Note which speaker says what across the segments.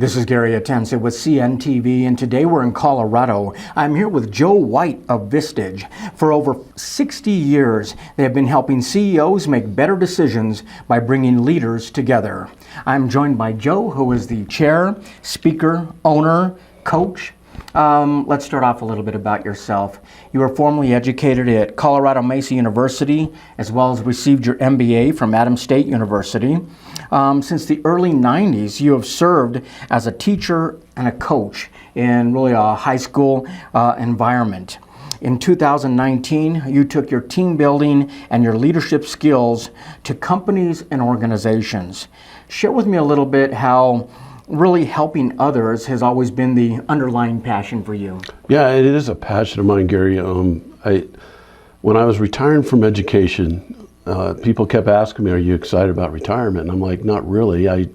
Speaker 1: This is Gary Antencio with CNTV, and today we're in Colorado. I'm here with Joe White of Vistage. For over 60 years, they have been helping CEOs make better decisions by bringing leaders together. I'm joined by Joe, who is the chair, speaker, owner, coach. Let's start off a little bit about yourself. You were formerly educated at Colorado Mesa University, as well as received your MBA from Adams State University. Since the early 90s, you have served as a teacher and a coach in really a high school environment. In 2019, you took your team building and your leadership skills to companies and organizations. Share with me a little bit how really helping others has always been the underlying passion for you.
Speaker 2: Yeah, it is a passion of mine, Gary. When I was retiring from education, people kept asking me, "Are you excited about retirement?" And I'm like, "Not really. I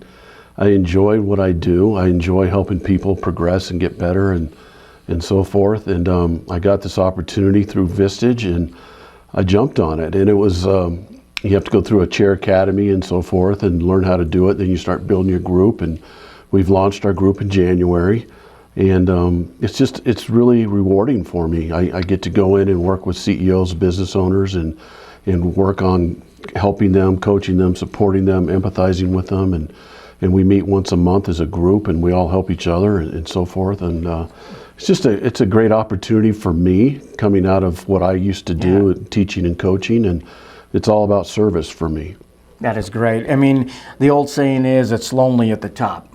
Speaker 2: enjoy what I do. I enjoy helping people progress and get better and so forth." And I got this opportunity through Vistage, and I jumped on it. And it was you have to go through a chair academy and so forth and learn how to do it. Then you start building your group, and we've launched our group in January. And it's really rewarding for me. I get to go in and work with CEOs, business owners, and work on helping them, coaching them, supporting them, empathizing with them, and we meet once a month as a group, and we all help each other and so forth. And it's a great opportunity for me coming out of what I used to do, teaching and coaching, and it's all about service for me.
Speaker 1: That is great. I mean, the old saying is it's lonely at the top.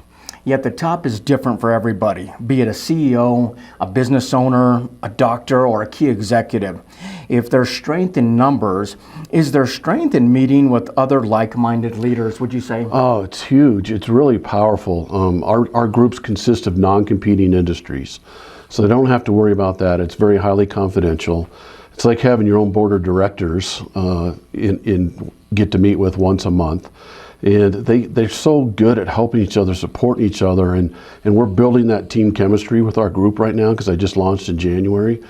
Speaker 1: Yet the top is different for everybody, be it a CEO, a business owner, a doctor, or a key executive. If there's strength in numbers, is there strength in meeting with other like-minded leaders, would you say?
Speaker 2: Oh, it's huge. It's really powerful. Our groups consist of non-competing industries, so they don't have to worry about that. It's very highly confidential. It's like having your own board of directors get to meet with once a month. And they're so good at helping each other, supporting each other, and we're building that team chemistry with our group right now because I just launched in January.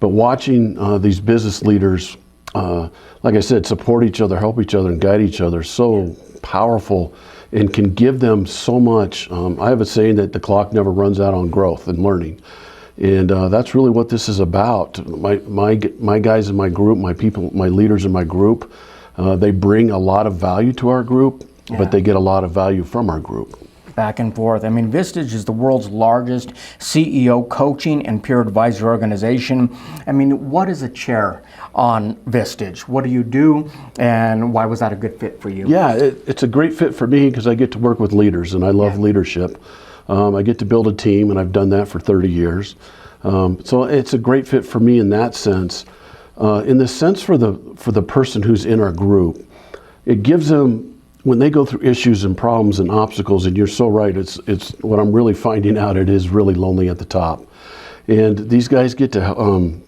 Speaker 2: But watching these business leaders, like I said, support each other, help each other, and guide each other, so powerful and can give them so much. I have a saying that the clock never runs out on growth and learning. And that's really what this is about. My guys in my group, my people, my leaders in my group, they bring a lot of value to our group. Yeah. But they get a lot of value from our group.
Speaker 1: Back and forth. I mean, Vistage is the world's largest CEO coaching and peer advisor organization. I mean, what is a chair on Vistage? What do you do, and why was that a good fit for you?
Speaker 2: Yeah, it's a great fit for me because I get to work with leaders, and I love leadership. I get to build a team, and I've done that for 30 years. So it's a great fit for me in that sense. In the sense for the person who's in our group, it gives them, when they go through issues and problems and obstacles, and you're so right, it's what I'm really finding out, it is really lonely at the top. And these guys get to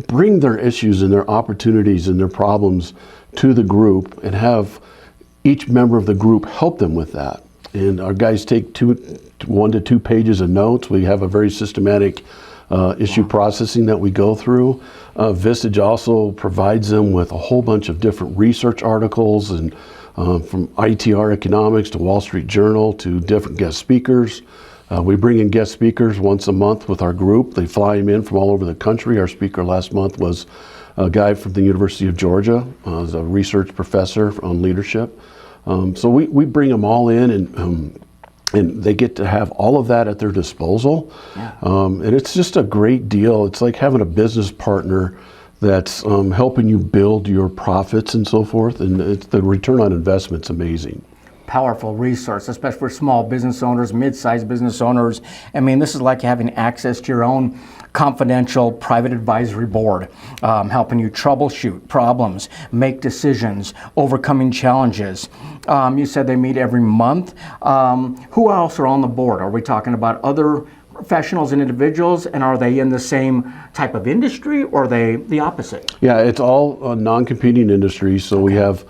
Speaker 2: bring their issues and their opportunities and their problems to the group and have each member of the group help them with that. And our guys take 1 to 2 pages of notes. We have a very systematic issue processing that we go through. Vistage also provides them with a whole bunch of different research articles, and from ITR Economics to Wall Street Journal to different guest speakers. We bring in guest speakers once a month with our group. They fly them in from all over the country. Our speaker last month was a guy from the University of Georgia, as a research professor on leadership. So we bring them all in, and they get to have all of that at their disposal. Yeah. And it's just a great deal. It's like having a business partner that's helping you build your profits and so forth, and the return on investment's amazing.
Speaker 1: Powerful resource, especially for small business owners, mid-sized business owners. I mean, this is like having access to your own confidential private advisory board, helping you troubleshoot problems, make decisions, overcoming challenges. You said they meet every month. Who else are on the board? Are we talking about other professionals and individuals, and are they in the same type of industry, or are they the opposite?
Speaker 2: Yeah, it's all non-competing industries. So we have,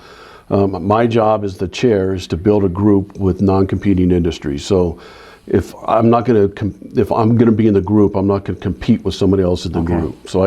Speaker 2: my job as the chair is to build a group with non-competing industries. So if I'm going to be in the group, I'm not going to compete with somebody else in the group. So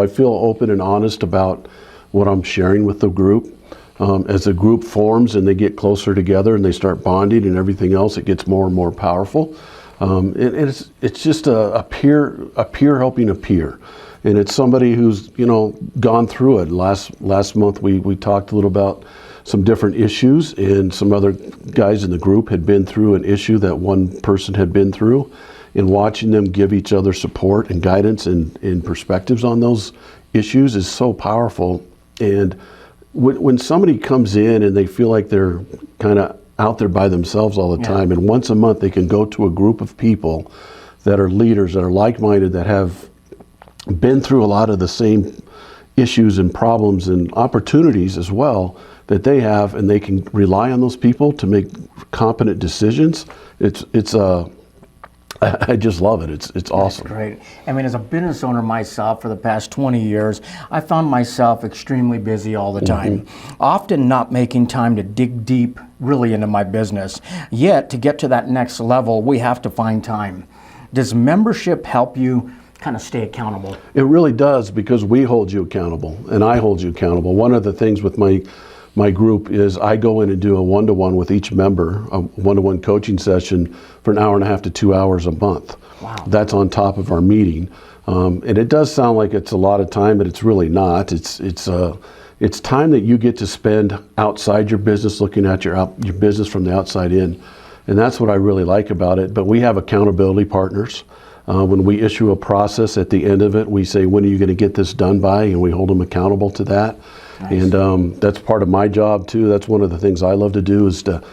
Speaker 2: I feel open and honest about what I'm sharing with the group. As a group forms and they get closer together and they start bonding and everything else, it gets more and more powerful. And it's just a peer helping a peer. And it's somebody who's, gone through it. Last month we talked a little about some different issues, and some other guys in the group had been through an issue that one person had been through, and watching them give each other support and guidance and perspectives on those issues is so powerful. And when somebody comes in and they feel like they're kind of out there by themselves all the time, and once a month they can go to a group of people that are leaders, that are like-minded, that have been through a lot of the same issues and problems and opportunities as well that they have, and they can rely on those people to make competent decisions. I just love it. It's awesome.
Speaker 1: That's great. I mean, as a business owner myself for the past 20 years, I found myself extremely busy all the time, often not making time to dig deep really into my business. Yet, to get to that next level, we have to find time. Does membership help you kind of stay accountable?
Speaker 2: It really does, because we hold you accountable, and I hold you accountable. One of the things with my group is I go in and do a one-to-one with each member, a one-to-one coaching session for an hour and a half to 2 hours a month.
Speaker 1: Wow.
Speaker 2: That's on top of our meeting. And it does sound like it's a lot of time, but it's really not. It's time that you get to spend outside your business, looking at your business from the outside in. And that's what I really like about it. But we have accountability partners. When we issue a process, at the end of it, we say, when are you going to get this done by? And we hold them accountable to that. Nice. And that's part of my job too. That's one of the things I love to do, is to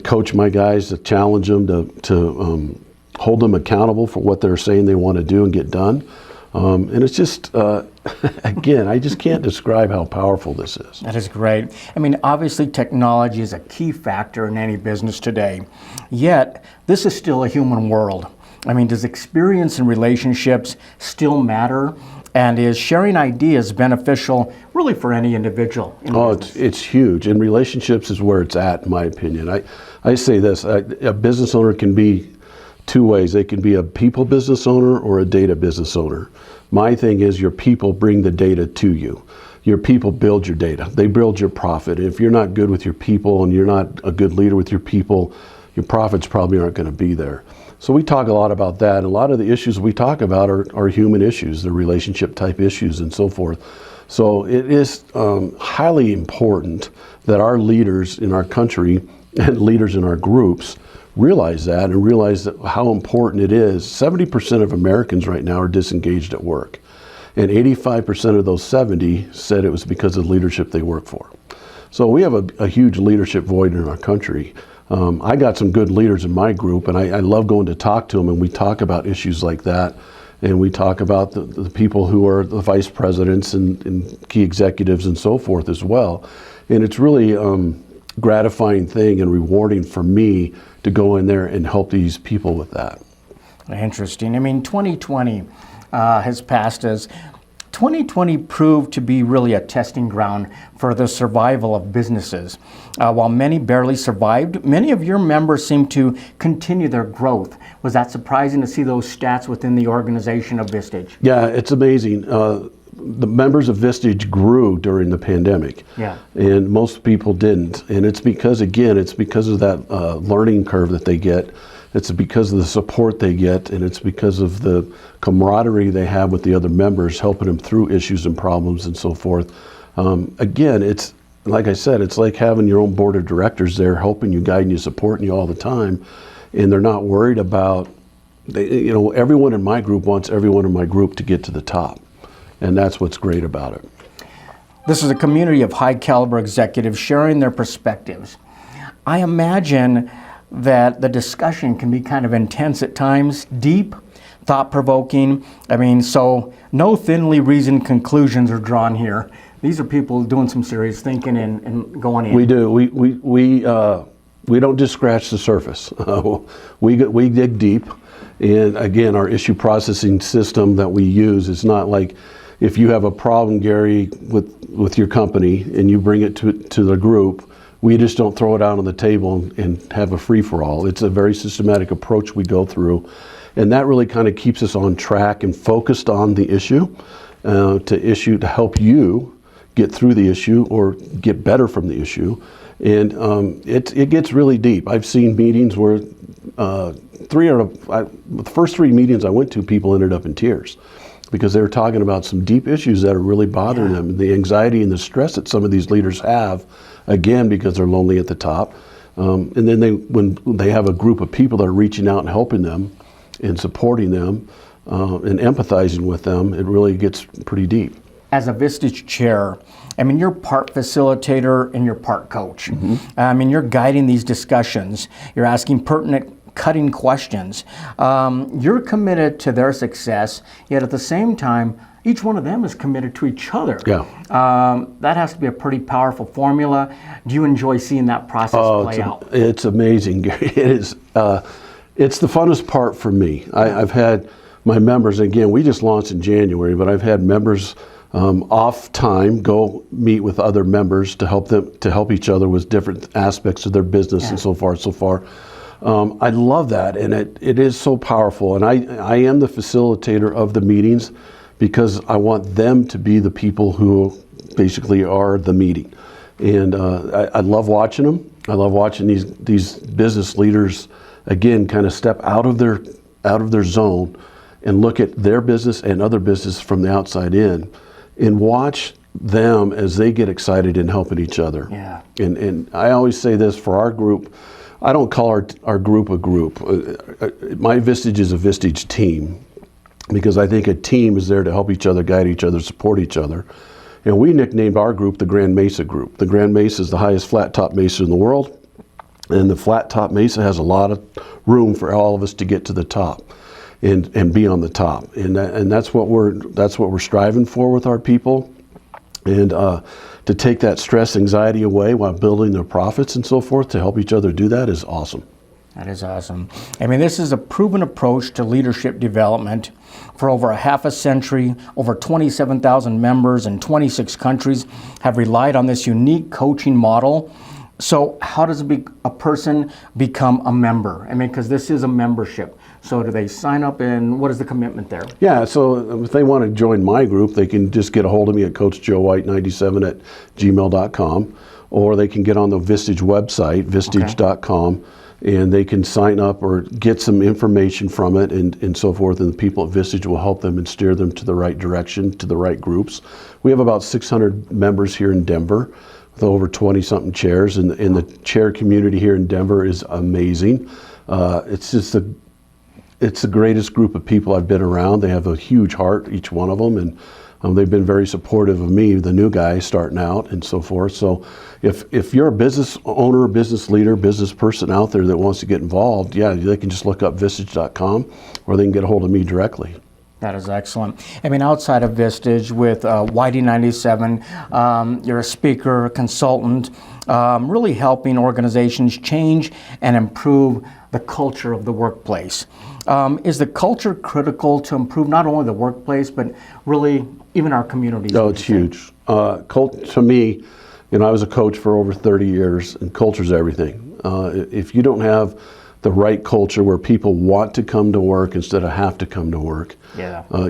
Speaker 2: coach my guys, to challenge them, to hold them accountable for what they're saying they want to do and get done. And it's just, again, I just can't describe how powerful this is.
Speaker 1: That is great. I mean, obviously technology is a key factor in any business today. Yet, this is still a human world. I mean, does experience and relationships still matter? And is sharing ideas beneficial really for any individual?
Speaker 2: It's huge. And relationships is where it's at, in my opinion. I say this, a business owner can be two ways. They can be a people business owner or a data business owner. My thing is, your people bring the data to you. Your people build your data. They build your profit. If you're not good with your people and you're not a good leader with your people, your profits probably aren't going to be there. So we talk a lot about that. And a lot of the issues we talk about are human issues, the relationship type issues and so forth. So it is highly important that our leaders in our country and leaders in our groups realize that, and realize that how important it is. 70% of Americans right now are disengaged at work. And 85% of those 70 said it was because of the leadership they work for. So we have a huge leadership void in our country. I got some good leaders in my group, and I love going to talk to them, and we talk about issues like that. And we talk about the people who are the vice presidents and key executives and so forth as well. And it's really gratifying thing and rewarding for me to go in there and help these people with that.
Speaker 1: Interesting. I mean, 2020 has passed us. 2020 proved to be really a testing ground for the survival of businesses. While many barely survived, many of your members seem to continue their growth. Was that surprising to see those stats within the organization of Vistage?
Speaker 2: Yeah, it's amazing. The members of Vistage grew during the pandemic.
Speaker 1: Yeah.
Speaker 2: And most people didn't. And it's because, again, it's because of that learning curve that they get. It's because of the support they get, and it's because of the camaraderie they have with the other members, helping them through issues and problems and so forth. Again, it's like I said, it's like having your own board of directors there helping you, guiding you, supporting you all the time. And they're not worried about, everyone in my group wants everyone in my group to get to the top. And that's what's great about it.
Speaker 1: This is a community of high caliber executives sharing their perspectives. I imagine that the discussion can be kind of intense at times, deep, thought-provoking. I mean, so no thinly reasoned conclusions are drawn here. These are people doing some serious thinking and going in.
Speaker 2: We do. We don't just scratch the surface. We dig deep. And again, our issue processing system that we use is not like, if you have a problem, Gary, with your company and you bring it to the group, we just don't throw it out on the table and have a free-for-all. It's a very systematic approach we go through. And that really kind of keeps us on track and focused on the issue, to help you get through the issue or get better from the issue. And it gets really deep. I've seen meetings where the first 3 meetings I went to, people ended up in tears because they were talking about some deep issues that are really bothering them, the anxiety and the stress that some of these leaders have, again, because they're lonely at the top. And then when they have a group of people that are reaching out and helping them and supporting them and empathizing with them, it really gets pretty deep.
Speaker 1: As a Vistage Chair, I mean, you're part facilitator and you're part coach. I mean, you're guiding these discussions. You're asking pertinent, cutting questions. You're committed to their success, yet at the same time, each one of them is committed to each other.
Speaker 2: Yeah.
Speaker 1: That has to be a pretty powerful formula. Do you enjoy seeing that process play out?
Speaker 2: It's amazing, Gary. It is. It's the funnest part for me. I've had my members, again, we just launched in January, but I've had members off time go meet with other members to help each other with different aspects of their business and so far. I love that, and it is so powerful. And I am the facilitator of the meetings because I want them to be the people who basically are the meeting. And I love watching them. I love watching these business leaders, again, kind of step out of their zone and look at their business and other business from the outside in, and watch them as they get excited in helping each other.
Speaker 1: Yeah.
Speaker 2: And I always say this for our group, I don't call our group a group. My Vistage is a Vistage team, because I think a team is there to help each other, guide each other, support each other. And we nicknamed our group the Grand Mesa Group. The Grand Mesa is the highest flat top mesa in the world, and the flat top mesa has a lot of room for all of us to get to the top and be on the top. And that's what we're striving for with our people. And to take that stress, anxiety away while building their profits and so forth, to help each other do that is awesome.
Speaker 1: That is awesome. I mean, this is a proven approach to leadership development. For over a half a century, over 27,000 members in 26 countries have relied on this unique coaching model. So how does a person become a member? I mean, because this is a membership. So do they sign up, and what is the commitment there?
Speaker 2: Yeah, so if they want to join my group, they can just get a hold of me at coachjoewhite97@gmail.com, or they can get on the Vistage website, vistage.com, and they can sign up or get some information from it and so forth, and the people at Vistage will help them and steer them to the right direction, to the right groups. We have about 600 members here in Denver with over 20-something chairs, and the chair community here in Denver is amazing. It's the greatest group of people I've been around. They have a huge heart, each one of them, and they've been very supportive of me, the new guy starting out and so forth. So if you're a business owner, business leader, business person out there that wants to get involved, yeah, they can just look up vistage.com, or they can get a hold of me directly.
Speaker 1: That is excellent. I mean, outside of Vistage with Whitey 97, you're a speaker, a consultant, really helping organizations change and improve the culture of the workplace. Is the culture critical to improve not only the workplace, but really even our communities?
Speaker 2: No, it's huge. To me, I was a coach for over 30 years, and culture's everything. If you don't have the right culture where people want to come to work instead of have to come to work,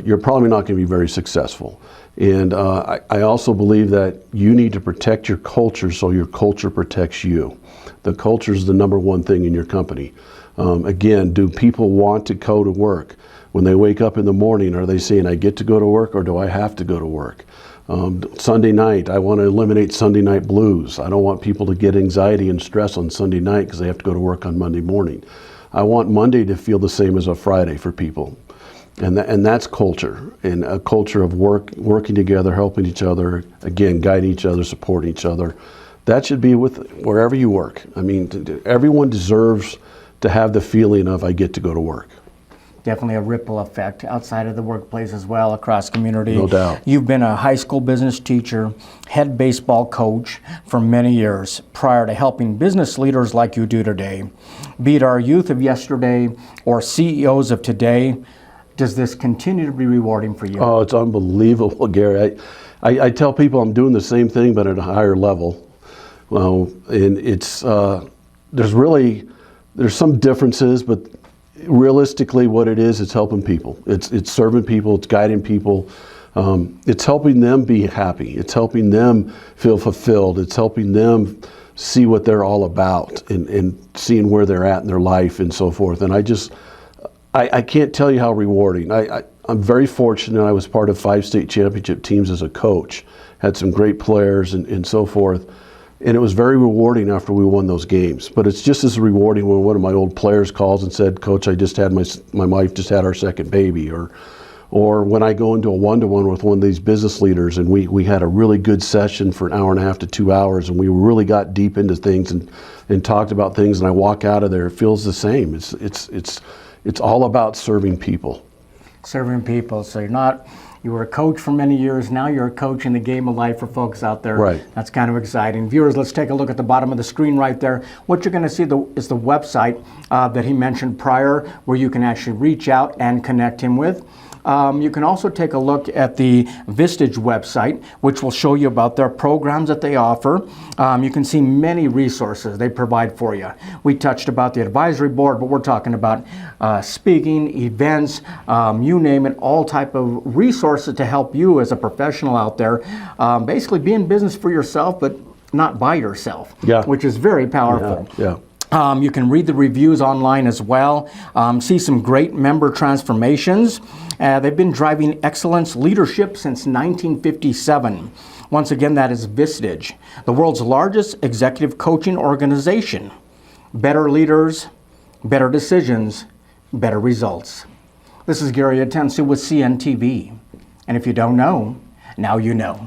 Speaker 2: you're probably not going to be very successful. And I also believe that you need to protect your culture so your culture protects you. The culture is the number one thing in your company. Again, do people want to go to work? When they wake up in the morning, are they saying, I get to go to work, or do I have to go to work? Sunday night, I want to eliminate Sunday night blues. I don't want people to get anxiety and stress on Sunday night because they have to go to work on Monday morning. I want Monday to feel the same as a Friday for people. And that's culture, and a culture of working together, helping each other, again, guiding each other, supporting each other. That should be with wherever you work. I mean, everyone deserves to have the feeling of, I get to go to work.
Speaker 1: Definitely a ripple effect outside of the workplace as well, across community.
Speaker 2: No doubt.
Speaker 1: You've been a high school business teacher, head baseball coach for many years prior to helping business leaders like you do today. Be it our youth of yesterday or CEOs of today, does this continue to be rewarding for you?
Speaker 2: Oh, it's unbelievable, Gary. I tell people I'm doing the same thing, but at a higher level. Well, and it's there's some differences, but realistically what it is, it's helping people. It's serving people, it's guiding people. It's helping them be happy. It's helping them feel fulfilled. It's helping them see what they're all about and seeing where they're at in their life and so forth. And I can't tell you how rewarding. I'm very fortunate. I was part of 5 state championship teams as a coach, had some great players and so forth. And it was very rewarding after we won those games. But it's just as rewarding when one of my old players calls and said, "Coach, I just had my wife just had our second baby," or when I go into a one-to-one with one of these business leaders and we had a really good session for an hour and a half to 2 hours and we really got deep into things and talked about things, and I walk out of there, it feels the same. It's all about serving people.
Speaker 1: Serving people. So you were a coach for many years, now you're a coach in the game of life for folks out there.
Speaker 2: Right.
Speaker 1: That's kind of exciting. Viewers, let's take a look at the bottom of the screen right there. What you're going to see is the website that he mentioned prior, where you can actually reach out and connect him with. You can also take a look at the Vistage website, which will show you about their programs that they offer. You can see many resources they provide for you. We touched about the advisory board, but we're talking about speaking, events, you name it, all type of resources to help you as a professional out there. Basically be in business for yourself, but not by yourself, which is very powerful.
Speaker 2: Yeah.
Speaker 1: You can read the reviews online as well, see some great member transformations. They've been driving excellence leadership since 1957. Once again, that is Vistage, the world's largest executive coaching organization. Better leaders, better decisions, better results. This is Gary Antencio with CNTV. And if you don't know, now you know.